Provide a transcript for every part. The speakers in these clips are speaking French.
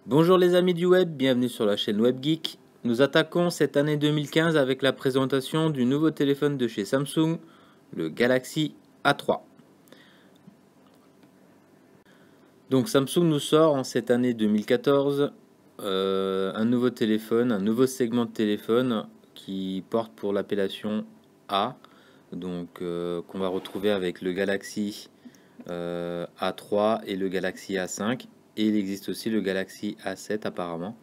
Bonjour les amis du web, bienvenue sur la chaîne WebGeek. Nous attaquons cette année 2015 avec la présentation du nouveau téléphone de chez Samsung, le Galaxy A3. Donc Samsung nous sort en cette année 2014 un nouveau téléphone, un nouveau segment de téléphone qui porte pour l'appellation A, donc qu'on va retrouver avec le Galaxy A3 et le Galaxy A5, et il existe aussi le Galaxy A7 apparemment.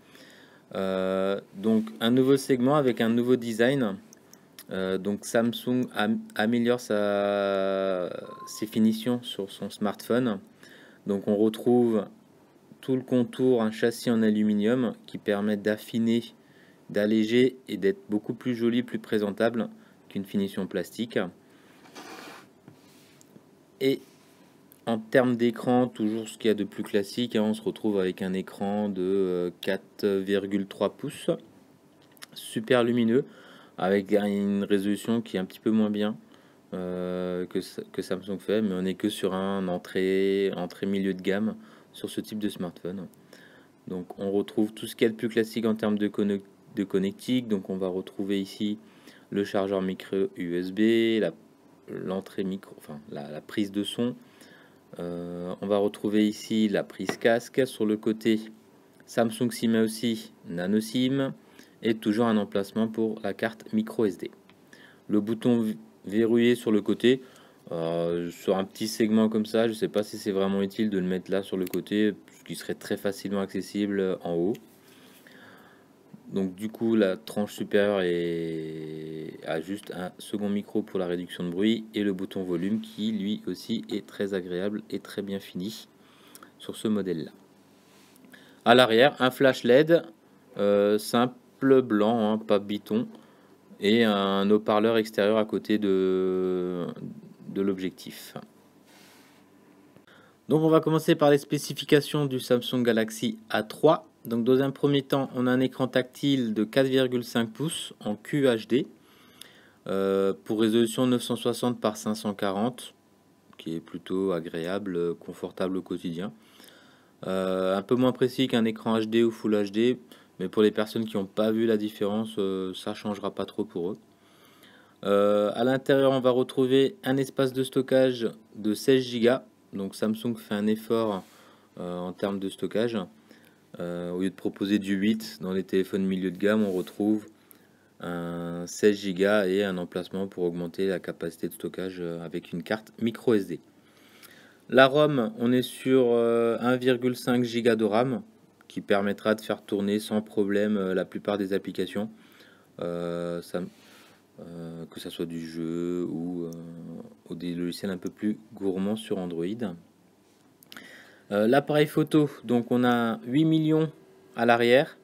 Donc un nouveau segment avec un nouveau design. Donc Samsung améliore ses finitions sur son smartphone. Donc on retrouve tout le contour, un châssis en aluminium qui permet d'affiner, d'alléger et d'être beaucoup plus joli, plus présentable qu'une finition plastique. Et en termes d'écran, toujours ce qu'il y a de plus classique, on se retrouve avec un écran de 4,3 pouces, super lumineux, avec une résolution qui est un petit peu moins bien que Samsung fait, mais on n'est que sur un entrée milieu de gamme sur ce type de smartphone. Donc on retrouve tout ce qu'il y a de plus classique en termes de connectique. Donc on va retrouver ici le chargeur micro USB, l'entrée micro, enfin la prise de son. On va retrouver ici la prise casque. Sur le côté, Samsung s'y met aussi, Nano SIM, et toujours un emplacement pour la carte micro SD. Le bouton verrouillé sur le côté, sur un petit segment comme ça, je ne sais pas si c'est vraiment utile de le mettre là sur le côté, ce qui serait très facilement accessible en haut. Donc du coup la tranche supérieure a juste un second micro pour la réduction de bruit, et le bouton volume qui lui aussi est très agréable et très bien fini sur ce modèle là. À l'arrière, un flash LED simple blanc, hein, pas biton, et un haut-parleur extérieur à côté de l'objectif. Donc on va commencer par les spécifications du Samsung Galaxy A3. Donc dans un premier temps, on a un écran tactile de 4,5 pouces en QHD pour résolution 960 par 540, qui est plutôt agréable, confortable au quotidien. Un peu moins précis qu'un écran HD ou Full HD, mais pour les personnes qui n'ont pas vu la différence, ça changera pas trop pour eux. À l'intérieur, on va retrouver un espace de stockage de 16 Go. Donc Samsung fait un effort en termes de stockage. Au lieu de proposer du 8 dans les téléphones milieu de gamme, on retrouve un 16 Go et un emplacement pour augmenter la capacité de stockage avec une carte micro SD. La ROM, on est sur 1,5 Go de RAM qui permettra de faire tourner sans problème la plupart des applications. Que ça soit du jeu ou des logiciels un peu plus gourmands sur Android. L'appareil photo, donc on a 8 millions à l'arrière,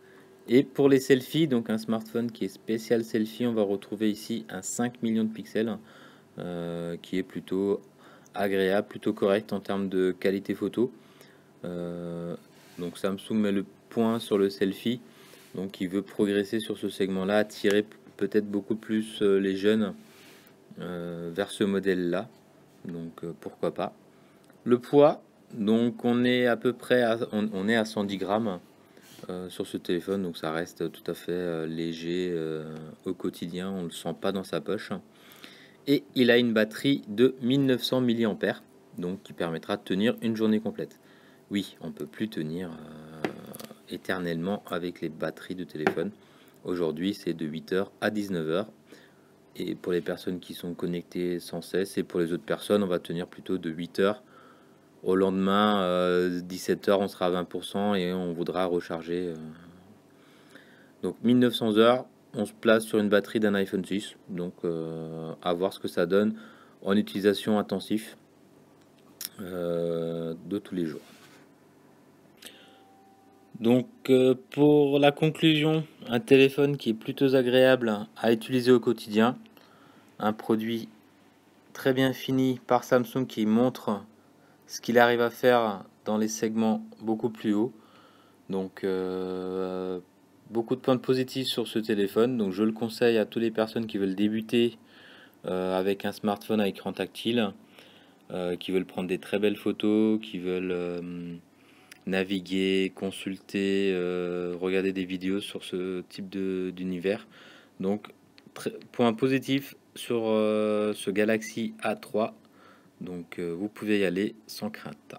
et pour les selfies, donc un smartphone qui est spécial selfie, on va retrouver ici un 5 millions de pixels qui est plutôt agréable, plutôt correct en termes de qualité photo. Donc Samsung met le point sur le selfie, donc il veut progresser sur ce segment là, attirer peut-être beaucoup plus les jeunes vers ce modèle là, donc pourquoi pas. Le poids, donc on est à peu près on est à 110 grammes sur ce téléphone, donc ça reste tout à fait léger au quotidien, on ne le sent pas dans sa poche. Et il a une batterie de 1900 mAh, donc qui permettra de tenir une journée complète. Oui, on peut plus tenir éternellement avec les batteries de téléphone. Aujourd'hui, c'est de 8h à 19h. Et pour les personnes qui sont connectées sans cesse, et pour les autres personnes, on va tenir plutôt de 8h. Au lendemain, 17h, on sera à 20% et on voudra recharger. Donc 1900 heures, on se place sur une batterie d'un iPhone 6. Donc à voir ce que ça donne en utilisation intensive de tous les jours. Donc pour la conclusion, un téléphone qui est plutôt agréable à utiliser au quotidien, un produit très bien fini par Samsung qui montre ce qu'il arrive à faire dans les segments beaucoup plus hauts. Donc beaucoup de points positifs sur ce téléphone, donc je le conseille à toutes les personnes qui veulent débuter avec un smartphone à écran tactile, qui veulent prendre des très belles photos, qui veulent naviguer, consulter, regarder des vidéos sur ce type d'univers. Donc, point positif sur ce Galaxy A3. Donc, vous pouvez y aller sans crainte.